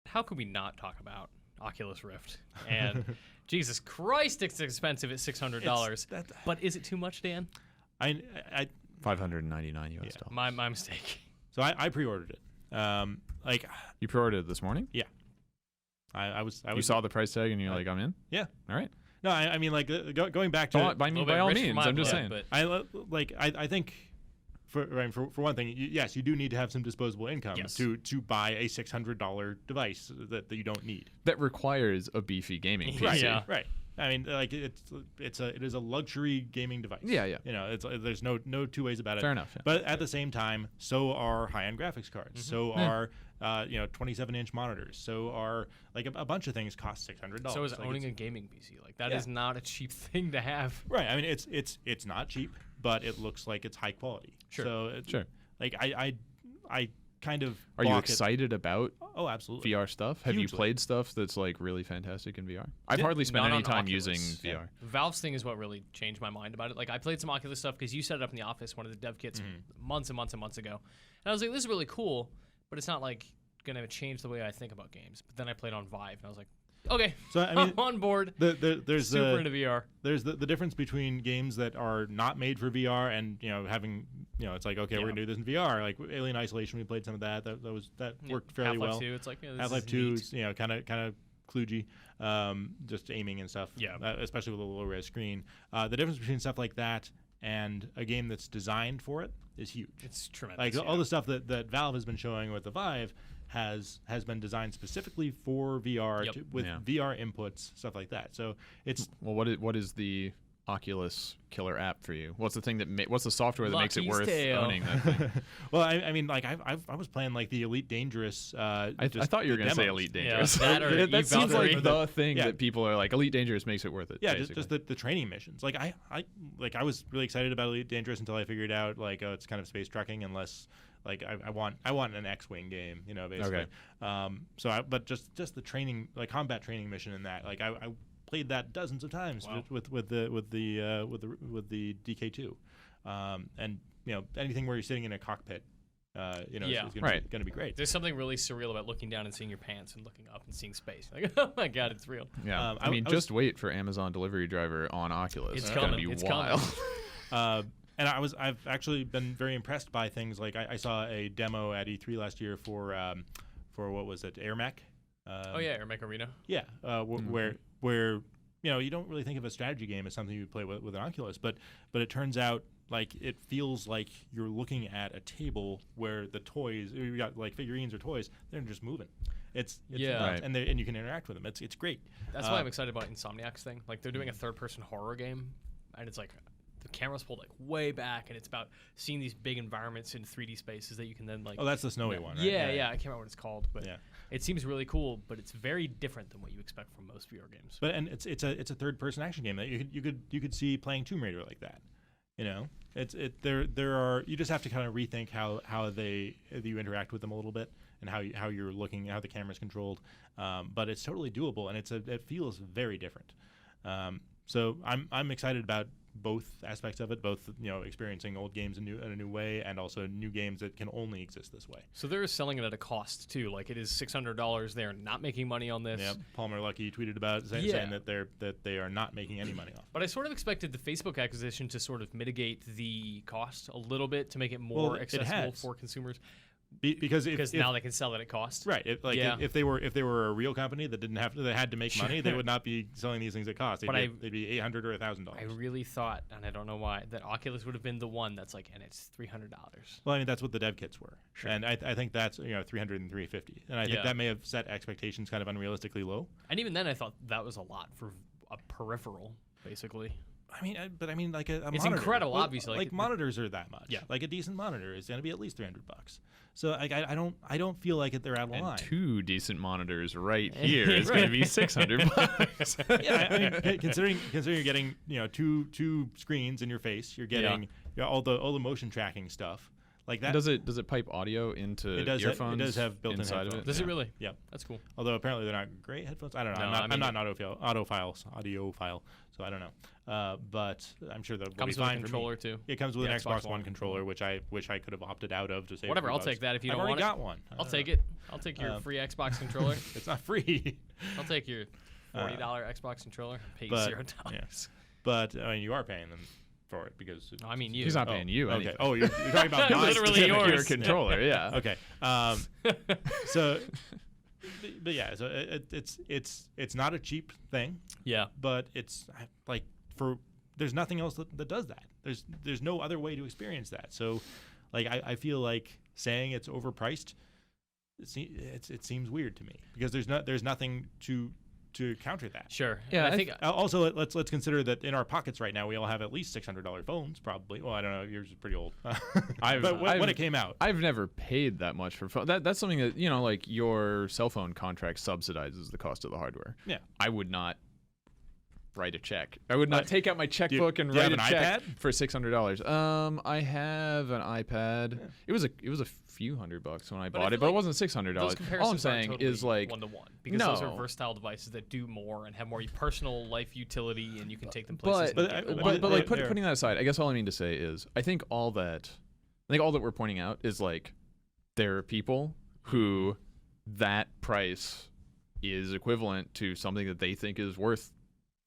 how could we not talk about Oculus Rift? And Jesus Christ, it's expensive at $600. But is it too much, Dan? I $599 US dollars. My mistake. So I pre-ordered it. You pre-ordered it this morning? Yeah. I was. You saw the price tag and you're like, I'm in? Yeah. All right. No, I mean, like, going back to... By all means, I'm just saying. But I think, for one thing, yes, you do need to have some disposable income to buy a $600 device that you don't need. That requires a beefy gaming PC. Right. I mean, like, it is a luxury gaming device. Yeah, yeah. You know, there's no two ways about it. Fair enough. Yeah. But at the same time, so are high-end graphics cards. So are 27-inch monitors. So are like a bunch of things cost $600. So is owning a gaming PC. Like that is not a cheap thing to have. Right. I mean, it's not cheap, but it looks like it's high quality. Sure. So like I kind of. Are you excited about? Oh, absolutely. VR stuff? Have Hugely. you played stuff that's like really fantastic in VR? I've hardly spent Not any on time Oculus. using VR. Valve's thing is what really changed my mind about it. Like I played some Oculus stuff because you set it up in the office, one of the dev kits, months and months and months ago, and I was like, this is really cool, but it's not like gonna change the way I think about games. But then I played on Vive, and I was like, okay, So I mean, I'm on board. there's Super into VR. There's the difference between games that are not made for VR and having it's like, okay, we're gonna do this in VR. Like Alien Isolation, we played some of that. That worked fairly Half-Life well. 2, it's like this Half-Life is 2 neat. is kind of kludgy, just aiming and stuff. Yeah. Especially with a low res screen. The difference between stuff like that and a game that's designed for it is huge. It's tremendous. Like all the stuff that Valve has been showing with the Vive has been designed specifically for VR with VR inputs, stuff like that. So it's what is the Oculus killer app for you? What's the thing that what's the software that makes it Lucky's worth Tale. owning that thing? well, I mean, like I was playing like the Elite Dangerous. I thought you were going to say Elite Dangerous. Yeah, that or that seems like Valkyrie. the thing that people are like, Elite Dangerous makes it worth it. Yeah, basically. just the training missions. Like I was really excited about Elite Dangerous until I figured out like it's kind of space trucking unless like I want an X-wing game, basically. Okay. But just the training, like combat training mission in that, like I played that dozens of times with the DK2, and anything where you're sitting in a cockpit, is going to be great. There's something really surreal about looking down and seeing your pants and looking up and seeing space. Like, oh my god, it's real. Yeah, I mean, just wait for Amazon Delivery Driver on Oculus. It's going to coming. be It's wild. coming. And I've actually been very impressed by things like I saw a demo at E3 last year for what was it, AirMech? AirMech Arena. Yeah, where you don't really think of a strategy game as something you play with an Oculus, but it turns out like it feels like you're looking at a table where the toys you got like figurines or toys, they're just moving. It's nuts, and you can interact with them. It's great. That's why I'm excited about Insomniac's thing. Like they're doing a third-person horror game, and it's like the camera's pulled like way back, and it's about seeing these big environments in 3D spaces that you can then like. Oh, that's the snowy one, right? Yeah, I can't remember what it's called, but Yeah. it seems really cool. But it's very different than what you expect from most VR games. But it's a third-person action game that you could see playing Tomb Raider like that. There are you just have to kind of rethink how you interact with them a little bit and how you're looking, how the camera's controlled. But it's totally doable, and it feels very different. So I'm excited about both aspects of it, both experiencing old games in a new way, and also new games that can only exist this way. So they're selling it at a cost too. Like it is $600. They're not making money on this. Yeah, Palmer Luckey tweeted about it, saying that they are not making any money off. But I sort of expected the Facebook acquisition to sort of mitigate the cost a little bit to make it more accessible for consumers. Because now they can sell it at cost. Right. If they were a real company that had to make money, they would not be selling these things at cost. They'd be $800 or $1,000. I really thought, and I don't know why, that Oculus would have been the one that's like, and it's $300. Well, I mean that's what the dev kits were, and I think that's $300 and $350, and I think that may have set expectations kind of unrealistically low. And even then, I thought that was a lot for a peripheral, basically. I mean, like a it's monitor. incredible, obviously. Like monitors are that much. Yeah. Like a decent monitor is going to be at least $300. So like I don't feel like they're out of line. And two decent monitors right here is going to be $600. Yeah, I mean, considering you're getting two screens in your face, you're getting all the motion tracking stuff. Like that. Does it pipe audio into earphones? It does have built-in inside headphones. of it. Does it really? Yep. That's cool. Although apparently they're not great headphones. I don't know. No, I'm not an audiophile, so I don't know. But I'm sure that will Comes be with a fine for me. controller too. It comes with The an Xbox Xbox One One controller, which I wish I could have opted out of to save. Whatever, I'll $3. take that if you I've don't already want got one. I'll take it. I'll take your free Xbox controller. It's not free. I'll take your $40 Xbox controller. Pay you but- $0. yeah. But I mean, you are paying them for it because. No, I mean you. He's not paying you. Okay. anything. Oh, you're talking about my Literally specific yours. Your controller. Yeah. Okay. So, but yeah, so it's not a cheap thing, Yeah. but it's like there's nothing else that does that. There's no other way to experience that. So, like I feel like saying it's overpriced, it seems weird to me because there's nothing to counter that. Sure. Yeah, And I think Also, let's consider that in our pockets right now we all have at least $600 phones, probably. Well, I don't know, yours is pretty old. But when it came out, I've never paid that much for phone. That's something that like your cell phone contract subsidizes the cost of the hardware. Yeah. I would not write a check. I would not take out my checkbook and do you write have a an check iPad? for $600. I have an iPad. Yeah. It was a few $100 when I But I bought feel it, but it like wasn't $600. those All I'm comparisons saying aren't is totally like one-to-one because those are No. versatile devices that do more and have more personal life utility, and you can take them places. But and get but- along. but like there- putting that aside, I guess all I mean to say is I think all that we're pointing out is like there are people who that price is equivalent to something that they think is worth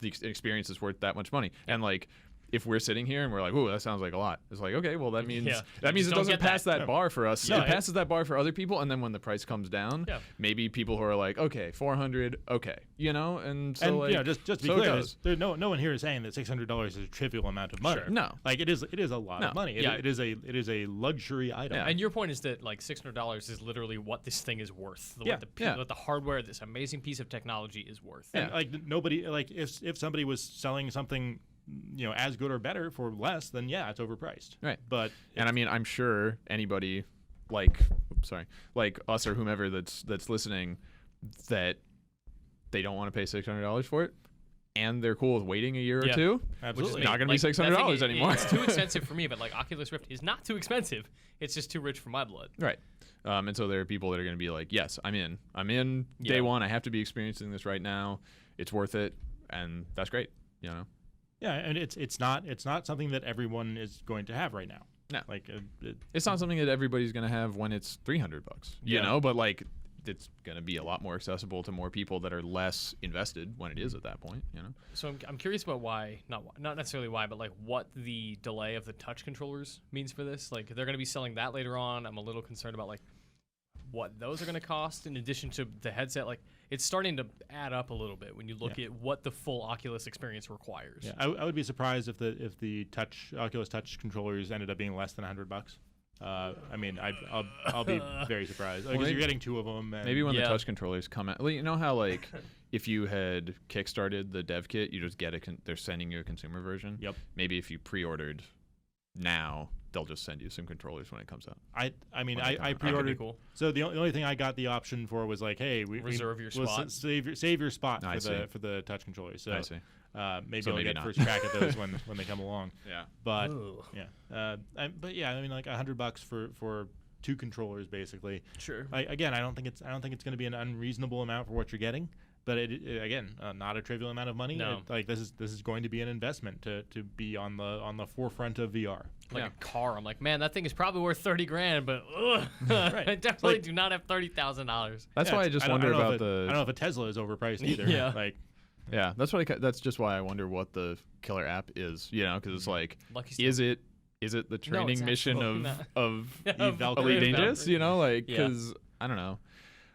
the experience is worth that much money. And like if we're sitting here and we're like, "Ooh, that sounds like a lot," it's like, okay, well that means Yeah. that You means just it don't doesn't get pass that. that bar for us. Yeah. It passes that bar for other people, and then when the price comes down, Yeah. maybe people who are like, okay, 400, okay, and so and like just to be so it clear, goes. there's no one here is saying that $600 is a trivial amount of money. Sure. No. Like it is a lot No. of money. Yeah. It is a luxury item. Yeah. And your point is that like $600 is literally what this thing is worth. Yeah. What the hardware, this amazing piece of technology is worth. And Yeah. like nobody, like if somebody was selling something, as good or better for less, then yeah, it's overpriced. Right. But And I mean, I'm sure anybody like us or whomever that's listening that they don't want to pay $600 for it, and they're cool with waiting a year Yeah. or two. absolutely, not gonna be Like, that $600 thing, anymore. It's too expensive for me, but like Oculus Rift is not too expensive. It's just too rich for my blood. Right. And so there are people that are going to be like, yes, I'm in day Yeah. one. I have to be experiencing this right now. It's worth it, and that's great. Yeah, and it's not something that everyone is going to have right now. No. Like It's not something that everybody's going to have when it's $300. Yeah. But like it's going to be a lot more accessible to more people that are less invested when it is at that point. So I'm curious about not necessarily why, but like what the delay of the touch controllers means for this. Like they're going to be selling that later on. I'm a little concerned about like what those are going to cost in addition to the headset. Like it's starting to add up a little bit when you look at what the full Oculus experience requires. yeah, I would be surprised if the Oculus Touch controllers ended up being less than $100. I mean, I'll be very surprised because maybe- you're getting two of them. And Maybe when the Yeah. touch controllers come out, you know how like if you had kickstarted the dev kit, you just get they're sending you a consumer version. Yep. Maybe if you pre-ordered now, they'll just send you some controllers when it comes out. I mean, When they come I out. That could be pre-ordered. cool. So the only thing I got the option for was like, hey, we Reserve your we'll spot. save your spot I see. for the touch controllers. So I see. maybe So I'll maybe get not. first crack at those when they come along. Yeah. But Ooh. yeah, but yeah, I mean like $100 for two controllers basically. Sure. I don't think it's going to be an unreasonable amount for what you're getting. But it again, not a trivial amount of money. No. Like this is going to be an investment to be on the forefront of VR. Like Yeah. a car, I'm like, man, that thing is probably worth $30,000, but I definitely Like- do not have $30,000. That's Yeah, why I it's- just don't- wonder I don't know about if I don't know if a Tesla is overpriced either. Yeah. Like Yeah, that's just why I wonder what the killer app is. Because it's like, Lucky is it the training it's mission absolutely of not. Eve Valkyrie. Elite Eve Dangerous? Valkyrie. Yeah. Because I don't know.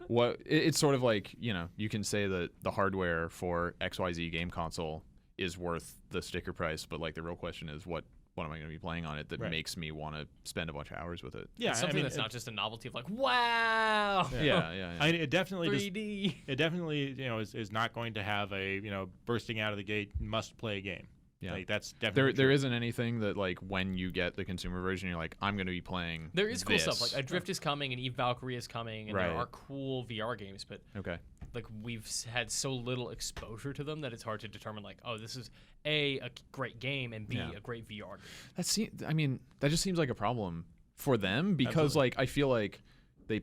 It's sort of like, you can say that the hardware for XYZ game console is worth the sticker price, but like the real question is what am I going to be playing on it that Right. makes me want to spend a bunch of hours with it? yeah, It's something I mean, that's not just a novelty of like, wow. Yeah. I mean, it definitely 3D. it definitely is not going to have a bursting out of the gate must play game. Yeah. Like that's definitely There true. isn't anything that like when you get the consumer version, you're like, I'm going to be playing. There is cool this. stuff. Like Adrift is coming and Eve Valkyrie is coming, and Right. there are cool VR games, but Okay. like we've had so little exposure to them that it's hard to determine like, oh, this is a great game and B Yeah. a great VR game. That just seems like a problem for them because Absolutely. like I feel like they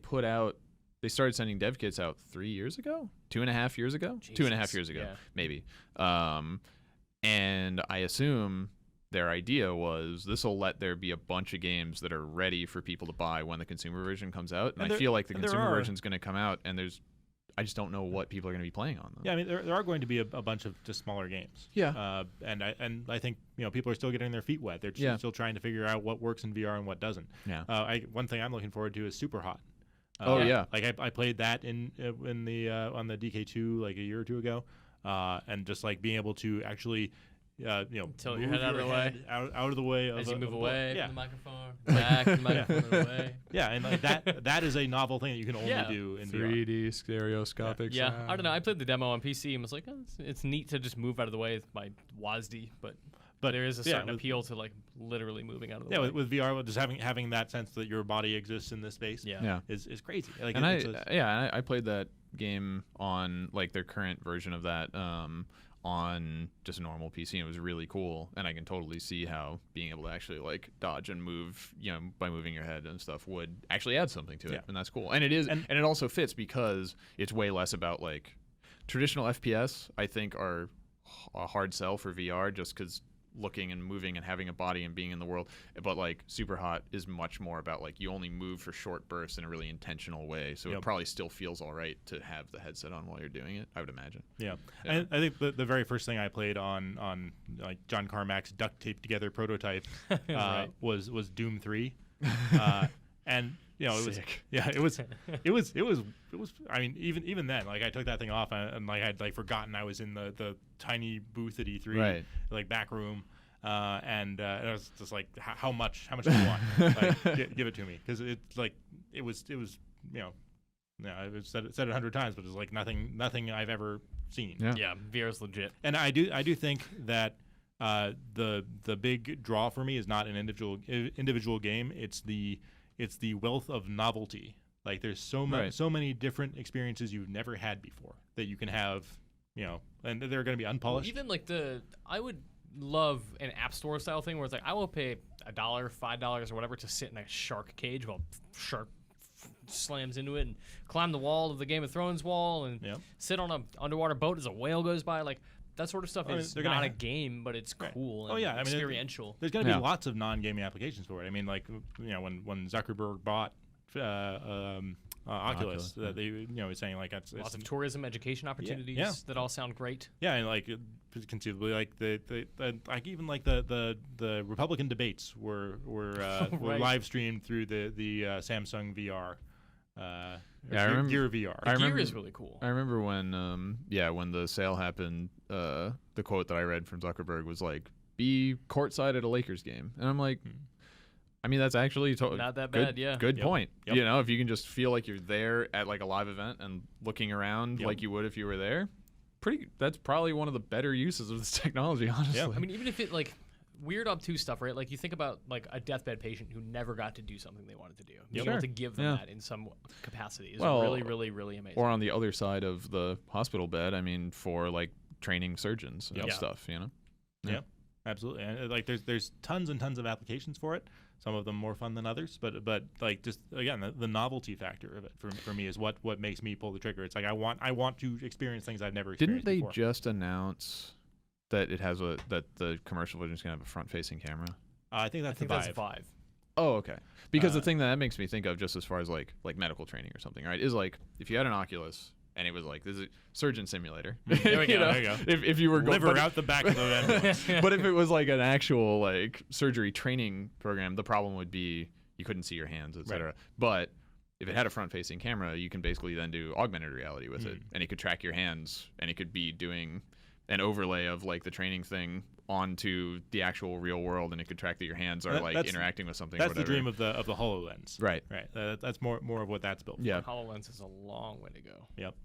started sending dev kits out 3 years ago, 2.5 years ago, Jesus. 2.5 years ago, Yeah. maybe. And I assume their idea was this will let there be a bunch of games that are ready for people to buy when the consumer version comes out. And I feel like the consumer version is going to come out, and I just don't know what people are going to be playing on them. Yeah, I mean, there are going to be a bunch of just smaller games. Yeah. And I think people are still getting their feet wet. They're still trying to figure out what works in VR and what doesn't. Yeah. One thing I'm looking forward to is Super Hot. Yeah. Like I played that in the on the DK2 like a year or two ago, and just like being able to actually tilt your move head out of the way, out of the way as of you move away yeah. from the microphone, back the microphone away. Yeah, and like that is a novel thing that you can only do in VR. 3D stereoscopic Yeah, sound. I don't know. I played the demo on PC and was like, it's neat to just move out of the way with my WASD, but there is a certain appeal to like literally moving out of the way. Yeah, with VR, just having that sense that your body exists in this space. Yeah. is crazy. Like, And I played that game on like their current version of that on just a normal PC, and it was really cool. And I can totally see how being able to actually like dodge and move, by moving your head and stuff would actually add something to it, and that's cool. And it is, and it also fits because it's way less about like traditional FPS. I think are a hard sell for VR just because looking and moving and having a body and being in the world, but like Super Hot is much more about like you only move for short bursts in a really intentional way, so it probably still feels all right to have the headset on while you're doing it, I would imagine. And I think the very first thing I played on like John Carmack's duct taped together prototype was Doom 3, and it was it was I mean even then, like I took that thing off and like I'd like forgotten I was in the tiny booth at E3, like back room, and I was just like, how much do you want? Like, give it to me, because it's like it was I've said it 100 times, but it's like nothing I've ever seen. Yeah, VR's legit. And I do think that the big draw for me is not an individual game. It's the wealth of novelty. Like there's so many different experiences you've never had before that you can have, and they're going to be unpolished. Even like I would love an app store style thing where it's like I will pay $1, $5 or whatever to sit in a shark cage while shark slams into it and climb the wall of the Game of Thrones wall and sit on an underwater boat as a whale goes by. Like that sort of stuff is not a game, but it's cool and experiential. There's going to be lots of non-gaming applications for it. I mean, like when Zuckerberg bought Oculus, that they was saying like that's lots of tourism, education opportunities that all sound great. Yeah, and like conceivably, like the like even like the Republican debates were live streamed through the Samsung VR. I remember Gear VR. Gear is really cool. I remember when the sale happened, the quote that I read from Zuckerberg was like, "Be courtside at a Lakers game," and I'm like. I mean, that's actually not that bad, Good point. Yep. If you can just feel like you're there at like a live event and looking around like you would if you were there, that's probably one of the better uses of this technology, honestly. Yeah. I mean, even if it like weird obtuse stuff, right? Like you think about like a deathbed patient who never got to do something they wanted to do. Being able to give them that in some capacity is really, really, really amazing. Or on the other side of the hospital bed, I mean, for like training Yep. surgeons and stuff, Yeah, absolutely. And like there's tons and tons of applications for it. Some of them more fun than others, but like just again the novelty factor of it for me is what makes me pull the trigger. It's like I want to experience things I've never experienced. Didn't they before. just announce that that the commercial version is gonna have a front-facing camera? I think that's that's Vive. Oh, okay. Because the thing that makes me think of, just as far as like medical training or something, right, is like if you had an Oculus and it was like this is a surgeon simulator. There we go. There you go. If you were liver out the back of the ambulance. But if it was like an actual like surgery training program, the problem would be you couldn't see your hands, etc. Right. But if it had a front-facing camera, you can basically then do augmented reality with it, and it could track your hands, and it could be doing an overlay of like the training thing onto the actual real world, and it could track that your hands are like interacting with something. That's or whatever. the dream of the HoloLens. Right. That's more of what that's built. Yeah. For. HoloLens is a long way to go. Yep.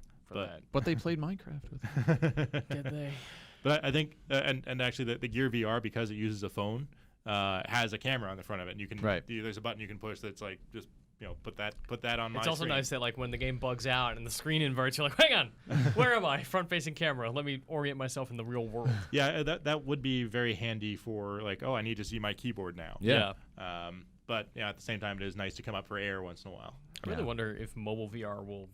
But they played Minecraft with it. Did they? But I think, and actually the Gear VR, because it uses a phone, has a camera on the front of it, and you can there's a button you can push that's like just put that on my screen. It's also nice that like when the game bugs out and the screen inverts, you're like, hang on, where am I? Front-facing camera. Let me orient myself in the real world. Yeah, that would be very handy for like, I need to see my keyboard now. Yeah. but at the same time, it is nice to come up for air once in a while. I really wonder if mobile VR will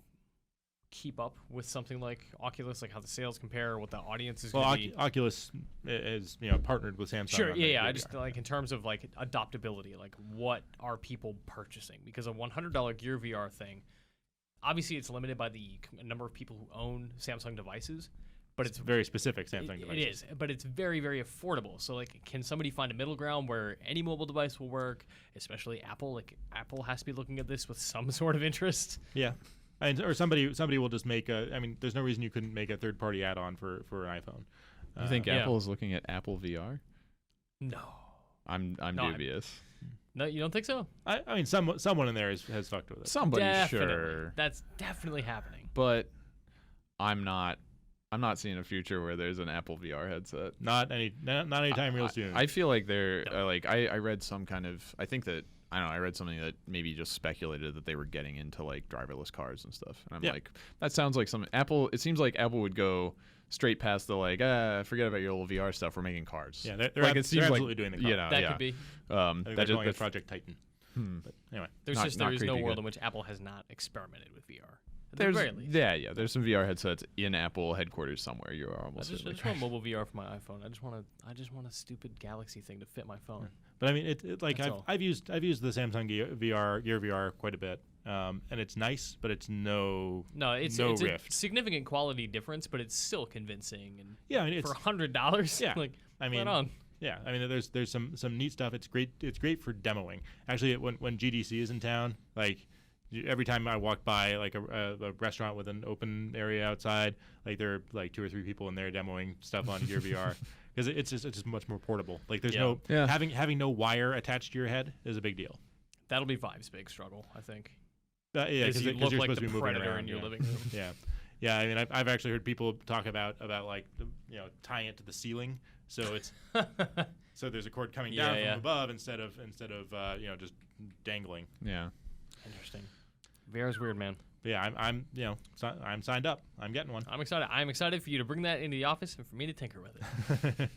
keep up with something like Oculus, like how the sales compare, what the audience is going to be. Oculus is partnered with Samsung. Sure, on yeah. the I VR. just like in terms of like adoptability, like what are people purchasing? Because a $100 Gear VR thing, obviously it's limited by the number of people who own Samsung devices, but it's very specific Samsung devices. It is, but it's very, very affordable. So like, can somebody find a middle ground where any mobile device will work, especially Apple? Like Apple has to be looking at this with some sort of interest. Yeah. Or somebody will just make a. I mean, there's no reason you couldn't make a third-party add-on for an iPhone. You think Apple is looking at Apple VR? No. I'm dubious. No, you don't think so? I mean, someone in there has fucked with it. Somebody, Definitely. sure. That's definitely happening. But I'm not seeing a future where there's an Apple VR headset. Not anytime real soon. I feel like they're like I read some kind of I read something that maybe just speculated that they were getting into like driverless cars and stuff. And I'm like, that sounds like some Apple. It seems like Apple would go straight past the like, forget about your little VR stuff. We're making cars. Yeah, they're like, it seems absolutely like, doing the car. You know, that could be. I think they're calling it Project Titan. But anyway, There's not no creepy world good. in which Apple has not experimented with VR. At the very least. There's some VR headsets in Apple headquarters somewhere. You are almost. I just want mobile VR for my iPhone. I just want a stupid Galaxy thing to fit my phone. But I mean, it like I've used the Samsung Gear VR quite a bit, and it's nice, but it's it's Rift. A significant quality difference, but it's still convincing. And yeah, I mean, for $100, yeah, like I mean, right on. Yeah, I mean, there's some neat stuff. It's great. It's great for demoing. Actually, when GDC is in town, like every time I walk by like a restaurant with an open area outside, like there are like 2 or 3 people in there demoing stuff on Gear VR. Because it's just much more portable. Like there's having no wire attached to your head is a big deal. That'll be Vive's big struggle, I think. Yeah, because you look you're like supposed to the be moving Predator around in your living room. Yeah. I mean, I've actually heard people talk about like tying it to the ceiling, so it's so there's a cord coming down from above instead of just dangling. Yeah. Interesting. VR's weird, man. But yeah, I'm signed up. I'm getting one. I'm excited. I'm excited for you to bring that into the office and for me to tinker with it.